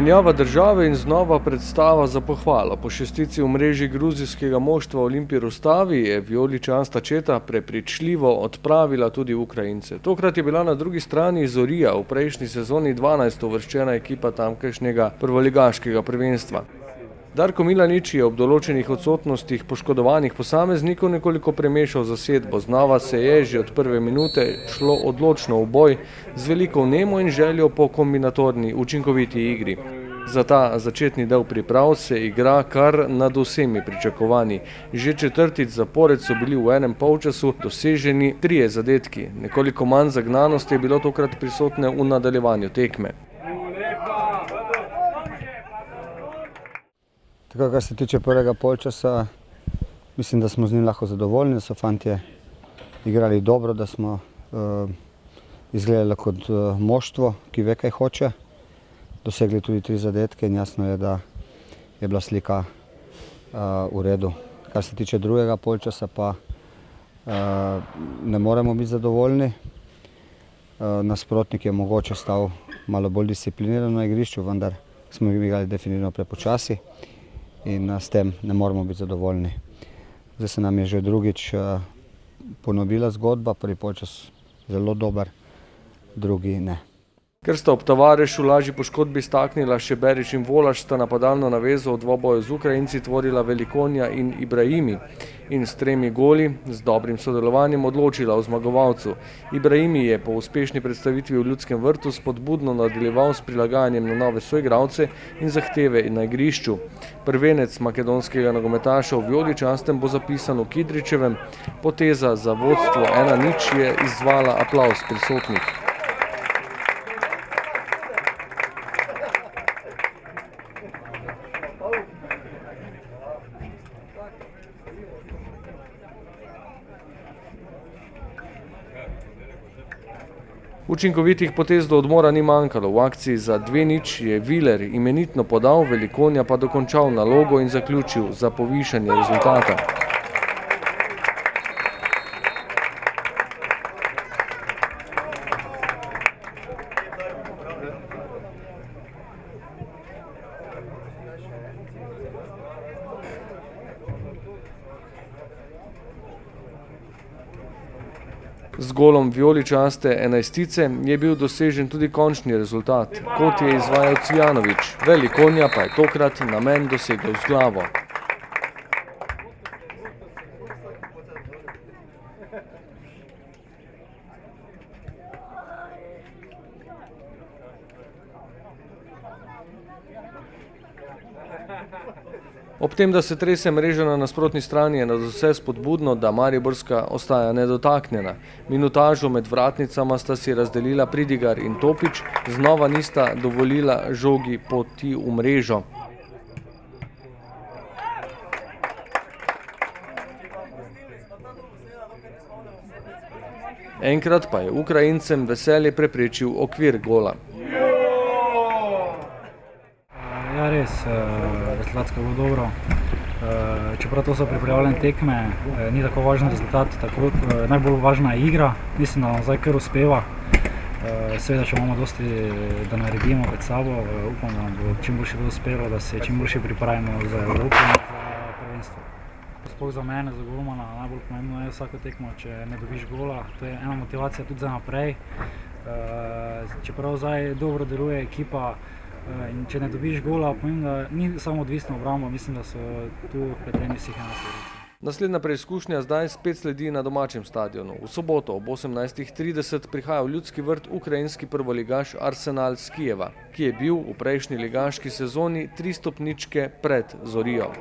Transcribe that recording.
Menjava države in znova predstava za pohvalo. Po šestici v mreži gruzijskega moštva Olimpije Rustavi je vijoličasta četa prepričljivo odpravila tudi Ukrajince. Tokrat je bila na drugi strani Zorija, v prejšnji sezoni 12. uvrščena ekipa tamkajšnjega prvoligaškega prvenstva. Darko Milanič je ob določenih odsotnostih poškodovanih posameznikov nekoliko premešal zasedbo. Znova se je že od prve minute šlo odločno v boj z veliko vnemo in željo po kombinatorni učinkoviti igri. Za ta začetni del priprav se igra kar nad vsemi pričakovanji. Že četrtič zapored so bili v enem polčasu doseženi 3 zadetki. Nekoliko manj zagnanosti je bilo tokrat prisotne v nadaljevanju tekme. Tako, kar se tiče prvega polčasa, mislim, da smo z njim lahko zadovoljni, da so fantje igrali dobro, da smo izgledali kot moštvo, ki ve, kaj hoče. Dosegli tudi 3 zadetke in jasno je, da je bila slika v redu. Kar se tiče drugega polčasa, pa ne moremo biti zadovoljni. Nasprotnik je mogoče stal malo bolj discipliniran na igrišču, vendar smo igrali definitivno prepočasi. In s tem ne moremo biti zadovoljni. Zdaj se nam je že drugič ponovila zgodba, prvi polčas zelo dober, drugi ne. Ker sta ob Tavarešu lažji poškodbi staknila še Berić in Volaš, sta napadalno navezo v dvoboju z Ukrajinci tvorila Velikonja in Ibrahimi in s 3 goli z dobrim sodelovanjem odločila o zmagovalcu. Ibrahimi je po uspešni predstavitvi v Ljudskem vrtu spodbudno nadaljeval s prilagajanjem na nove soigralce in zahteve na igrišču. Prvenec makedonskega nogometaša v vijoličastem bo zapisan v Kidričevem. Poteza za vodstvo 1:0 je izzvala aplavz prisotnih. Učinkovitih potez do odmora ni manjkalo. V akciji za 2:0 je Viler imenitno podal, Velikonja pa dokončal nalogo in zaključil za povišanje rezultata. Z golom vijoličaste enajstice je bil dosežen tudi končni rezultat, kot je izvajal Cvijanović. Velikonja pa je tokrat namen dosegel z glavo. Ob tem, da se trese mreža na nasprotni strani, je nadvse spodbudno, da mariborska ostaja nedotaknjena. Minutažo med vratnicama sta si razdelila Pridigar in Topić, znova nista dovolila žogi poti v mrežo. Enkrat pa je Ukrajincem veselje preprečil okvir gola. Ja, res, rezultatsko je bilo dobro. Čeprav to so pripravljene tekme, ni tako važen rezultat, najbolj važna je igra. Mislim, da nam zdaj kar uspeva. Seveda, če imamo dosti, da naredimo pred sabo, upam, da nam bo čim boljše to uspelo, da se čim boljše pripravimo za Evropo in za prvenstvo. Sploh za mene, za golmana, najbolj pomembno je vsako tekmo, če ne dobiš gola. To je ena motivacija tudi za naprej. Čeprav zdaj dobro deluje ekipa, in če ne dobiš gola, pomeni, da ni samo odvisno obramba, mislim, da so tu vpleteni vseh 11. Naslednja preizkušnja zdaj spet sledi na domačem stadionu. V soboto ob 18:30 prihaja v Ljudski vrt ukrajinski prvoligaš Arsenal s Kijeva, ki je bil v prejšnji ligaški sezoni 3 stopničke pred Zorijo.